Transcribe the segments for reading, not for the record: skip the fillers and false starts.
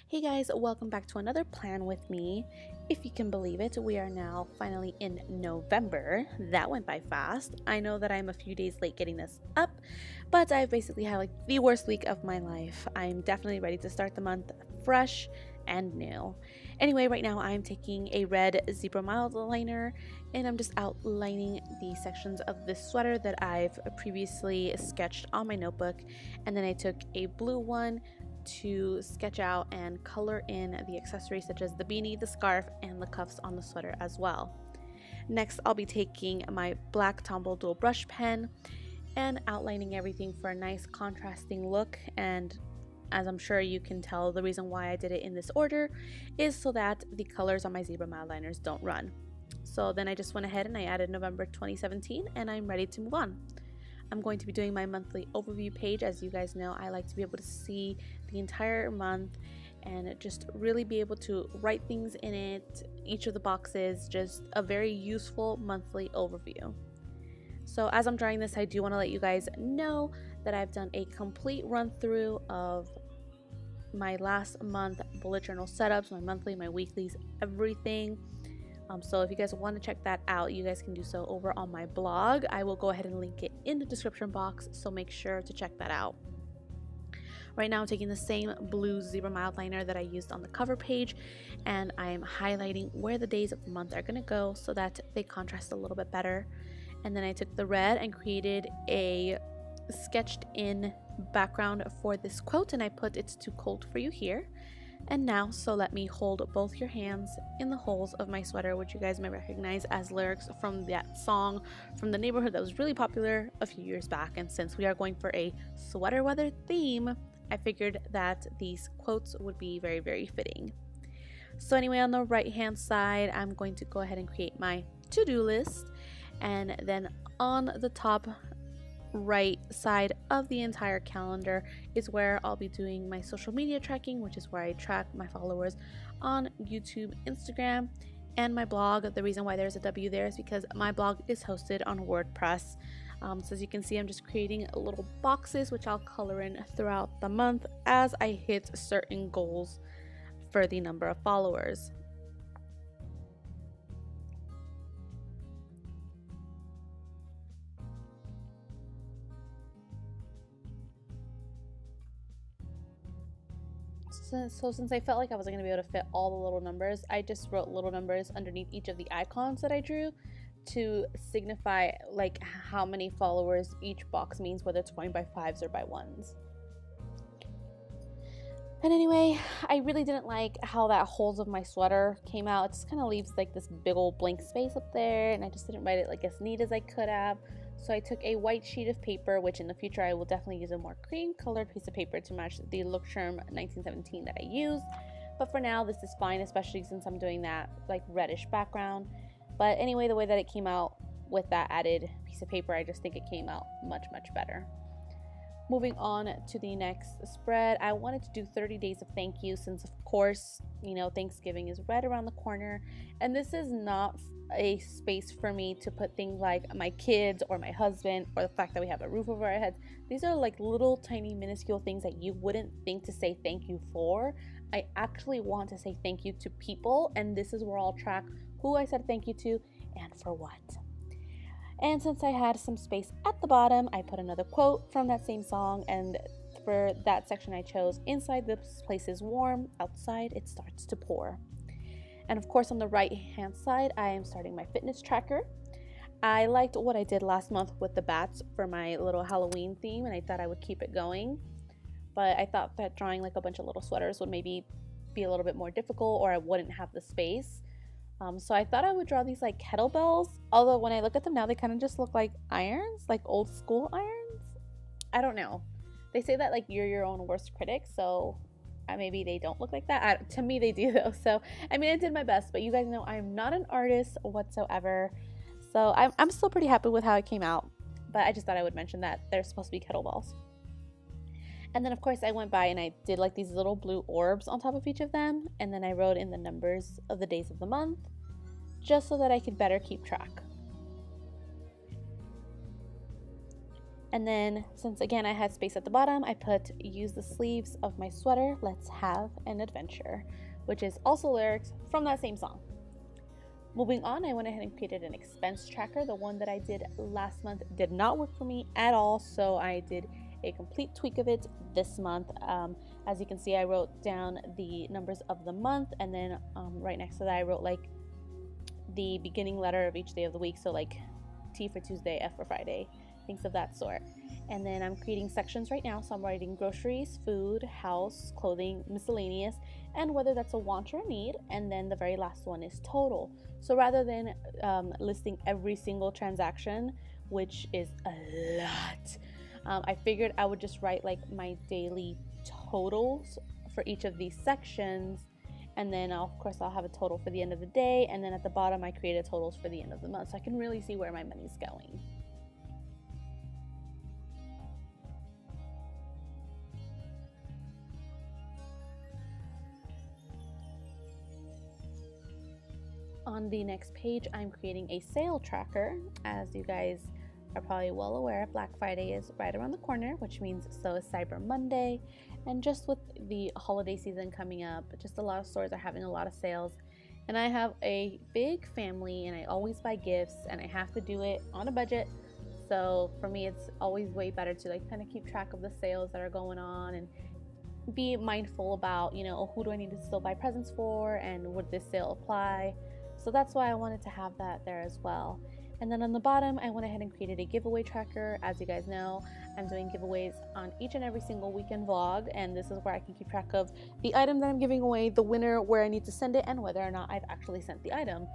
Hey guys, welcome back to another plan with me. If you can believe it, we are now finally in November. That went by fast. I know that I'm a few days late getting this up, but I've basically had like the worst week of my life. I'm definitely ready to start the month fresh and new. Anyway, right now I'm taking a red zebra mild liner and I'm just outlining the sections of this sweater that I've previously sketched on my notebook, and then I took a blue one to sketch out and color in the accessories such as the beanie, the scarf, and the cuffs on the sweater as well. Next, I'll be taking my black Tombow dual brush pen and outlining everything for a nice contrasting look. And as I'm sure you can tell, the reason why I did it in this order is so that the colors on my zebra mild liners don't run. So then I just went ahead and I added November 2017 and I'm ready to move on. I'm going to be doing my monthly overview page. As you guys know, I like to be able to see the entire month and just really be able to write things in it, each of the boxes, just a very useful monthly overview. So as I'm drawing this, I do want to let you guys know that I've done a complete run through of my last month bullet journal setups, my monthly, my weeklies, everything. So if you guys want to check that out, you guys can do so over on my blog. I will go ahead and link it in the description box, so make sure to check that out. Right now I'm taking the same blue zebra mild liner that I used on the cover page, and I am highlighting where the days of the month are going to go so that they contrast a little bit better. And then I took the red and created a sketched in background for this quote, and I put "It's too cold for you" here. And now, so let me hold both your hands in the holes of my sweater, which you guys may recognize as lyrics from that song from the neighborhood that was really popular a few years back. And since we are going for a sweater weather theme, I figured that these quotes would be very, very fitting. So anyway, on the right hand side, I'm going to go ahead and create my to-do list. And then on the top right side of the entire calendar is where I'll be doing my social media tracking, which is where I track my followers on YouTube, Instagram, and my blog. The reason why there's a W there is because my blog is hosted on WordPress. So as you can see, I'm just creating little boxes which I'll color in throughout the month as I hit certain goals for the number of followers. So since I felt like I wasn't going to be able to fit all the little numbers, I just wrote little numbers underneath each of the icons that I drew to signify like how many followers each box means, whether it's going by fives or by ones. And anyway, I really didn't like how that holes of my sweater came out. It just kind of leaves like this big old blank space up there, and I just didn't write it like as neat as I could have. So I took a white sheet of paper, which in the future I will definitely use a more cream colored piece of paper to match the Lookcherm 1917 that I used. But for now, this is fine, especially since I'm doing that like reddish background. But anyway, the way that it came out with that added piece of paper, I just think it came out much, much better. Moving on to the next spread, I wanted to do 30 days of thank you since, of course, you know, Thanksgiving is right around the corner. And this is not a space for me to put things like my kids or my husband or the fact that we have a roof over our heads. These are like little tiny minuscule things that you wouldn't think to say thank you for. I actually want to say thank you to people, and this is where I'll track who I said thank you to and for what. And since I had some space at the bottom, I put another quote from that same song, and for that section I chose "Inside this place is warm, outside it starts to pour." And of course on the right hand side, I am starting my fitness tracker. I liked what I did last month with the bats for my little Halloween theme, and I thought I would keep it going. But I thought that drawing like a bunch of little sweaters would maybe be a little bit more difficult, or I wouldn't have the space. So I thought I would draw these like kettlebells, although when I look at them now, they kind of just look like irons, like old school irons. I don't know. They say that like you're your own worst critic, so maybe they don't look like that. To me, they do though. So, I mean, I did my best, but you guys know I'm not an artist whatsoever. So I'm still pretty happy with how it came out, but I just thought I would mention that they're supposed to be kettlebells. And then of course I went by and I did like these little blue orbs on top of each of them, and then I wrote in the numbers of the days of the month just so that I could better keep track. And then since again I had space at the bottom, I put use the sleeves of my sweater, let's have an adventure, which is also lyrics from that same song. Moving on, I went ahead and created an expense tracker. The one that I did last month did not work for me at all, so I did a complete tweak of it this month. As you can see, I wrote down the numbers of the month, and then right next to that I wrote like the beginning letter of each day of the week, so like T for Tuesday, F for Friday, things of that sort. And then I'm creating sections right now, so I'm writing groceries, food, house, clothing, miscellaneous, and whether that's a want or a need. And then the very last one is total. So rather than listing every single transaction, which is a lot, I figured I would just write like my daily totals for each of these sections, and then of course I'll have a total for the end of the day, and then at the bottom I created totals for the end of the month, so I can really see where my money's going. On the next page, I'm creating a sale tracker. As you guys are probably well aware, Black Friday is right around the corner, which means so is Cyber Monday. And just with the holiday season coming up, just a lot of stores are having a lot of sales. And I have a big family and I always buy gifts and I have to do it on a budget. So for me, it's always way better to like kind of keep track of the sales that are going on and be mindful about, you know, who do I need to still buy presents for and would this sale apply? So that's why I wanted to have that there as well. And then on the bottom, I went ahead and created a giveaway tracker. As you guys know, I'm doing giveaways on each and every single weekend vlog, and this is where I can keep track of the item that I'm giving away, the winner, where I need to send it, and whether or not I've actually sent the item.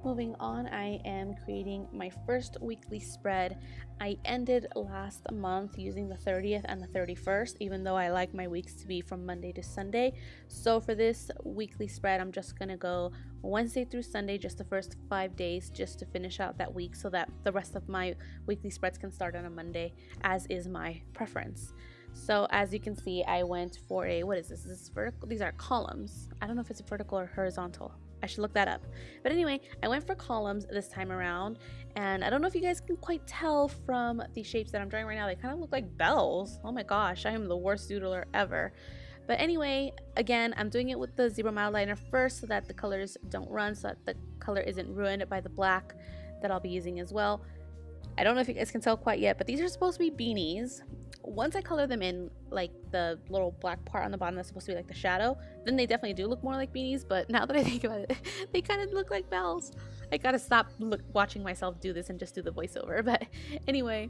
Moving on, I am creating my first weekly spread. I ended last month using the 30th and the 31st, even though I like my weeks to be from Monday to Sunday. So for this weekly spread, I'm just gonna go Wednesday through Sunday, just the first 5 days, just to finish out that week so that the rest of my weekly spreads can start on a Monday, as is my preference. So as you can see, I went for a, what is this? This is vertical. These are columns. I don't know if it's vertical or horizontal. I should look that up. But anyway, I went for columns this time around, and I don't know if you guys can quite tell from the shapes that I'm drawing right now. They kind of look like bells. Oh my gosh, I am the worst doodler ever. But anyway, again, I'm doing it with the zero mile liner first so that the colors don't run, so that the color isn't ruined by the black that I'll be using as well. I don't know if you guys can tell quite yet, but these are supposed to be beanies. Once I color them in, like the little black part on the bottom that's supposed to be like the shadow, then they definitely do look more like beanies. But now that I think about it, they kind of look like bells. I gotta stop watching myself do this and just do the voiceover. But anyway,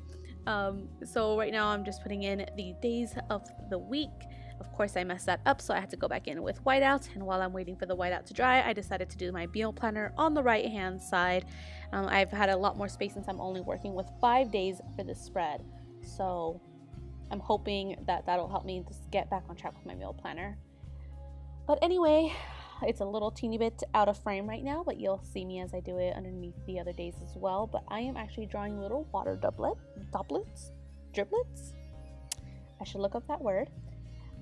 so right now I'm just putting in the days of the week. Of course I messed that up, so I had to go back in with whiteout, and while I'm waiting for the whiteout to dry, I decided to do my meal planner on the right hand side. I've had a lot more space since I'm only working with 5 days for this spread, so I'm hoping that that'll help me just get back on track with my meal planner. But anyway, it's a little teeny bit out of frame right now, but you'll see me as I do it underneath the other days as well. But I am actually drawing little water driplets. I should look up that word.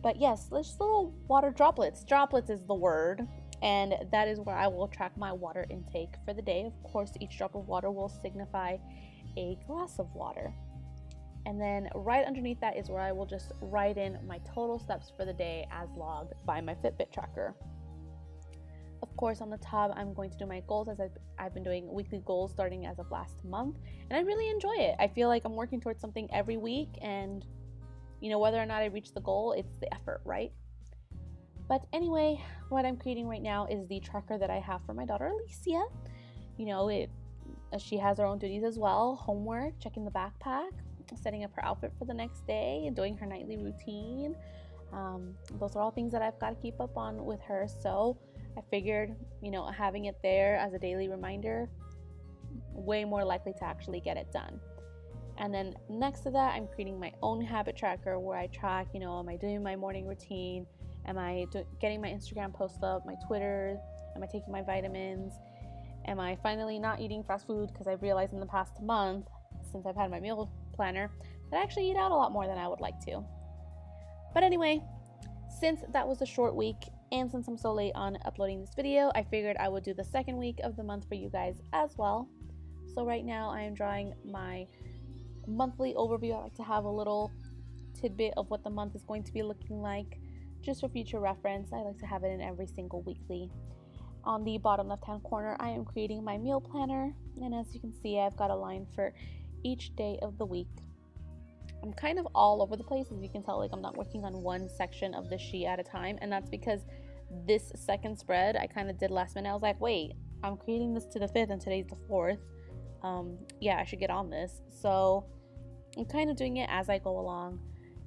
But yes, just little water droplets. Droplets is the word, and that is where I will track my water intake for the day. Of course, each drop of water will signify a glass of water. And then right underneath that is where I will just write in my total steps for the day as logged by my Fitbit tracker. Of course, on the top, I'm going to do my goals, as I've been doing weekly goals starting as of last month, and I really enjoy it. I feel like I'm working towards something every week, and you know, whether or not I reach the goal, it's the effort, right? But anyway, what I'm creating right now is the tracker that I have for my daughter Alicia. You know, she has her own duties as well: homework, checking the backpack, setting up her outfit for the next day, and doing her nightly routine. Those are all things that I've got to keep up on with her. So I figured, you know, having it there as a daily reminder, way more likely to actually get it done. And then next to that, I'm creating my own habit tracker where I track, you know, am I doing my morning routine? Am I getting my Instagram post up, my Twitter? Am I taking my vitamins? Am I finally not eating fast food? Because I've realized in the past month, since I've had my meal planner, that I actually eat out a lot more than I would like to. But anyway, since that was a short week, and since I'm so late on uploading this video, I figured I would do the second week of the month for you guys as well. So right now I am drawing my monthly overview. I like to have a little tidbit of what the month is going to be looking like, just for future reference. I like to have it in every single weekly. On the bottom left hand corner, I am creating my meal planner, and as you can see, I've got a line for each day of the week. I'm kind of all over the place, as you can tell. Like, I'm not working on one section of the sheet at a time, and that's because this second spread I kind of did last minute. I was like, wait, I'm creating this to the 5th and today's the 4th. Yeah, I should get on this. So I'm kind of doing it as I go along.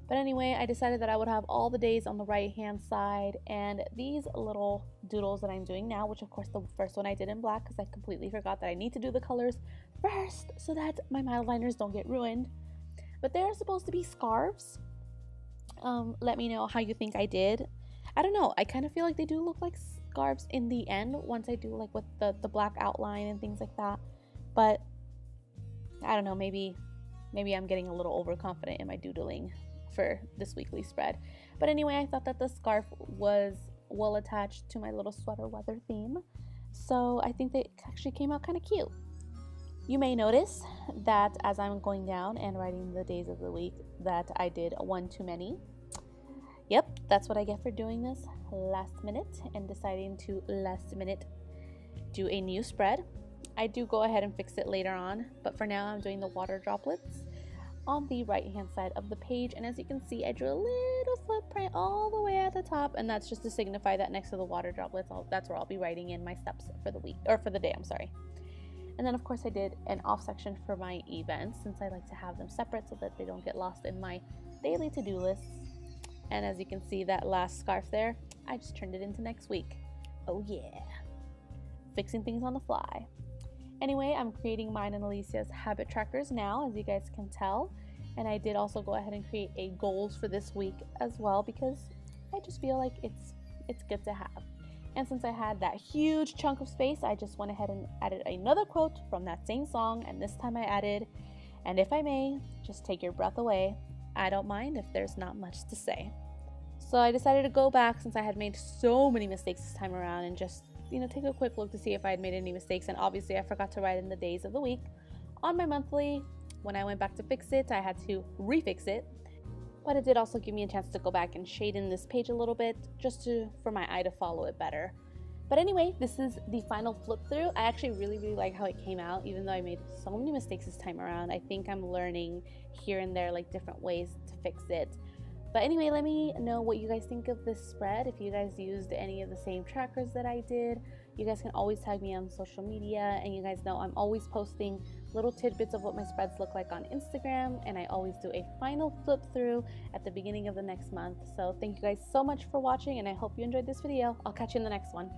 But anyway, I decided that I would have all the days on the right hand side, and these little doodles that I'm doing now, which of course the first one I did in black because I completely forgot that I need to do the colors first so that my mild-liners don't get ruined. But they're supposed to be scarves. Let me know how you think I did. I don't know, I kind of feel like they do look like scarves in the end once I do like with the black outline and things like that. But I don't know, maybe I'm getting a little overconfident in my doodling for this weekly spread. But anyway, I thought that the scarf was well attached to my little sweater weather theme, so I think they actually came out kind of cute. You may notice that as I'm going down and writing the days of the week that I did one too many. Yep, that's what I get for doing this last minute and deciding to last minute do a new spread. I do go ahead and fix it later on, but for now I'm doing the water droplets on the right hand side of the page, and as you can see, I drew a little footprint all the way at the top, and that's just to signify that next to the water droplets, that's where I'll be writing in my steps for the week, or for the day, I'm sorry. And then of course I did an off section for my events, since I like to have them separate so that they don't get lost in my daily to-do lists. And as you can see, that last scarf there, I just turned it into next week. Oh yeah, fixing things on the fly. Anyway, I'm creating mine and Alicia's habit trackers now, as you guys can tell. And I did also go ahead and create a goals for this week as well, because I just feel like it's good to have. And since I had that huge chunk of space, I just went ahead and added another quote from that same song, and this time I added, "And if I may, just take your breath away. I don't mind if there's not much to say." So I decided to go back, since I had made so many mistakes this time around, and just, take a quick look to see if I had made any mistakes. And obviously I forgot to write in the days of the week. On my monthly, when I went back to fix it, I had to refix it. But it did also give me a chance to go back and shade in this page a little bit, just for my eye to follow it better. But anyway, this is the final flip through. I actually really like how it came out, even though I made so many mistakes this time around. I think I'm learning here and there, like, different ways to fix it. But anyway, let me know what you guys think of this spread. If you guys used any of the same trackers that I did, you guys can always tag me on social media. And you guys know I'm always posting little tidbits of what my spreads look like on Instagram. And I always do a final flip through at the beginning of the next month. So thank you guys so much for watching, and I hope you enjoyed this video. I'll catch you in the next one.